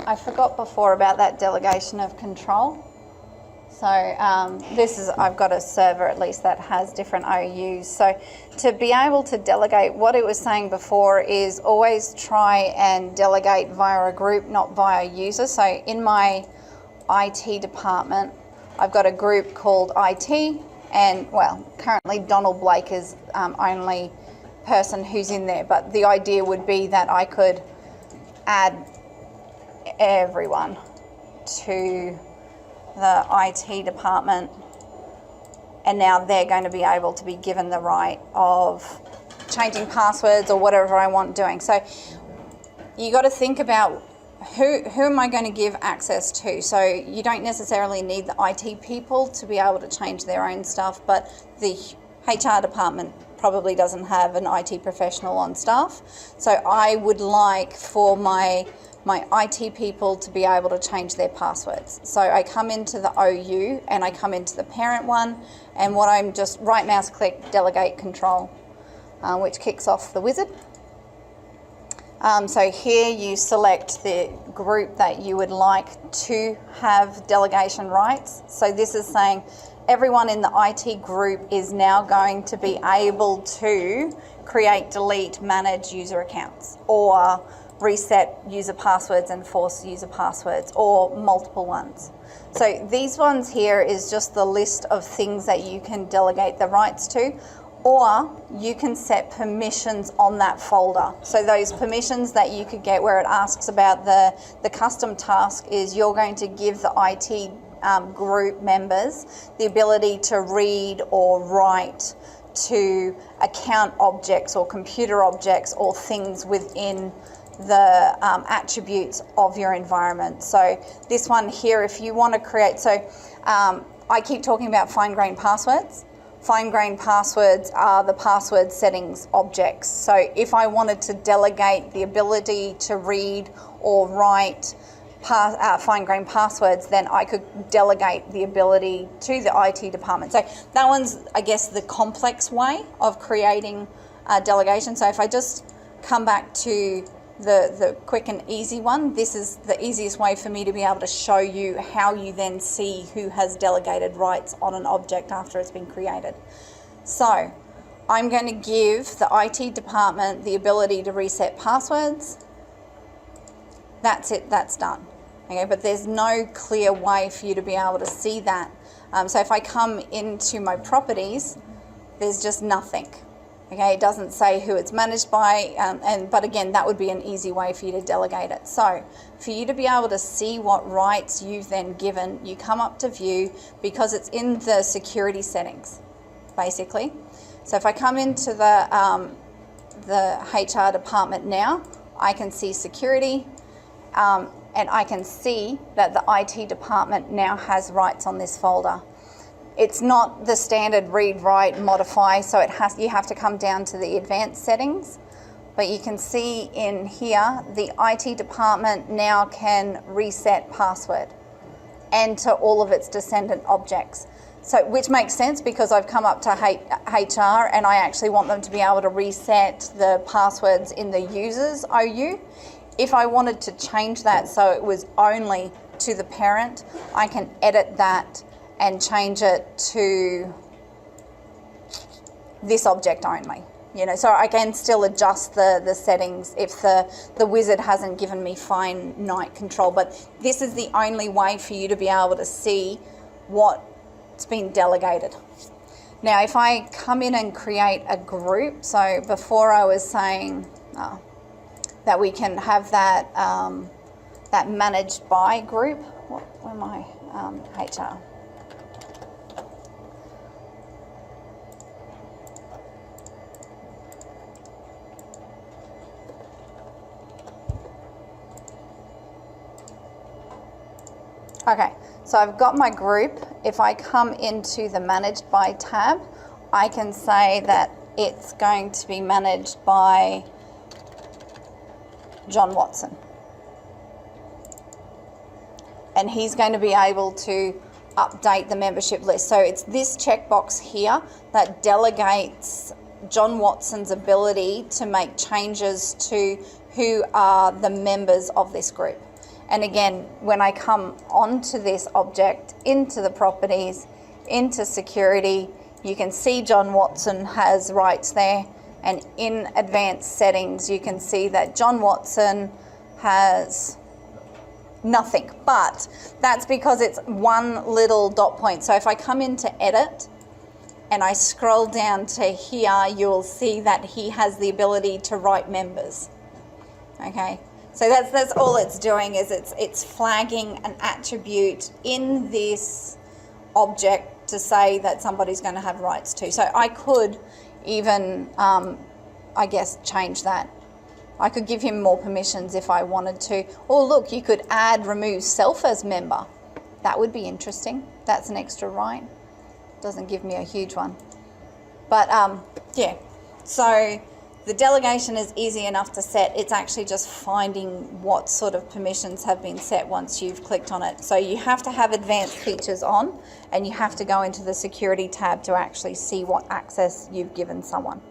I forgot before about that delegation of control. So I've got a server at least that has different OUs. So to be able to delegate, what it was saying before is always try and delegate via a group, not via a user. So in my IT department, I've got a group called IT, and well, currently Donald Blake is only person who's in there, but the idea would be that I could add everyone to the IT department, and now they're going to be able to be given the right of changing passwords or whatever I want doing. So you got to think about who am I going to give access to. So you don't necessarily need the IT people to be able to change their own stuff, but the HR department probably doesn't have an IT professional on staff. So I would like for my IT people to be able to change their passwords. So I come into the OU and I come into the parent one, and what I'm just right mouse click, delegate control, which kicks off the wizard. So here you select the group that you would like to have delegation rights. So this is saying everyone in the IT group is now going to be able to create, delete, manage user accounts, or reset user passwords and force user passwords, or multiple ones. So these ones here is just the list of things that you can delegate the rights to, or you can set permissions on that folder. So those permissions that you could get where it asks about the custom task is you're going to give the IT group members the ability to read or write to account objects or computer objects or things within the attributes of your environment. So this one here, if you want to create, so I keep talking about fine-grained passwords. Fine-grained passwords are the password settings objects. So if I wanted to delegate the ability to read or write fine-grained passwords, then I could delegate the ability to the IT department. So that one's, I guess, the complex way of creating delegation. So if I just come back to the quick and easy one, this is the easiest way for me to be able to show you how you then see who has delegated rights on an object after it's been created. So I'm going to give the IT department the ability to reset passwords. That's it, that's done. Okay, but there's no clear way for you to be able to see that. So if I come into my properties, there's just nothing. Okay, it doesn't say who it's managed by, but again, that would be an easy way for you to delegate it. So for you to be able to see what rights you've then given, you come up to view, because it's in the security settings, basically. So if I come into the HR department now, I can see security, and I can see that the IT department now has rights on this folder. It's not the standard read, write, modify, so you have to come down to the advanced settings. But you can see in here, the IT department now can reset password and to all of its descendant objects. So, which makes sense because I've come up to HR and I actually want them to be able to reset the passwords in the users OU. If I wanted to change that so it was only to the parent, I can edit that and change it to this object only. You know, so I can still adjust the settings if the wizard hasn't given me finite control. But this is the only way for you to be able to see what's been delegated. Now, if I come in and create a group, so before I was saying that we can have that that managed by group. Where am I? HR. Okay, so I've got my group. If I come into the Managed By tab, I can say that it's going to be managed by John Watson. And he's going to be able to update the membership list. So it's this checkbox here that delegates John Watson's ability to make changes to who are the members of this group. And again, when I come onto this object, into the properties, into security, you can see John Watson has rights there. And in advanced settings, you can see that John Watson has nothing. But that's because it's one little dot point. So if I come into edit and I scroll down to here, you'll see that he has the ability to write members. Okay. So that's all it's doing, is it's flagging an attribute in this object to say that somebody's going to have rights to. So I could even, I guess, change that. I could give him more permissions if I wanted to. Or look, you could add remove self as member. That would be interesting. That's an extra right. Doesn't give me a huge one. But yeah, so the delegation is easy enough to set. It's actually just finding what sort of permissions have been set once you've clicked on it. So you have to have advanced features on, and you have to go into the security tab to actually see what access you've given someone.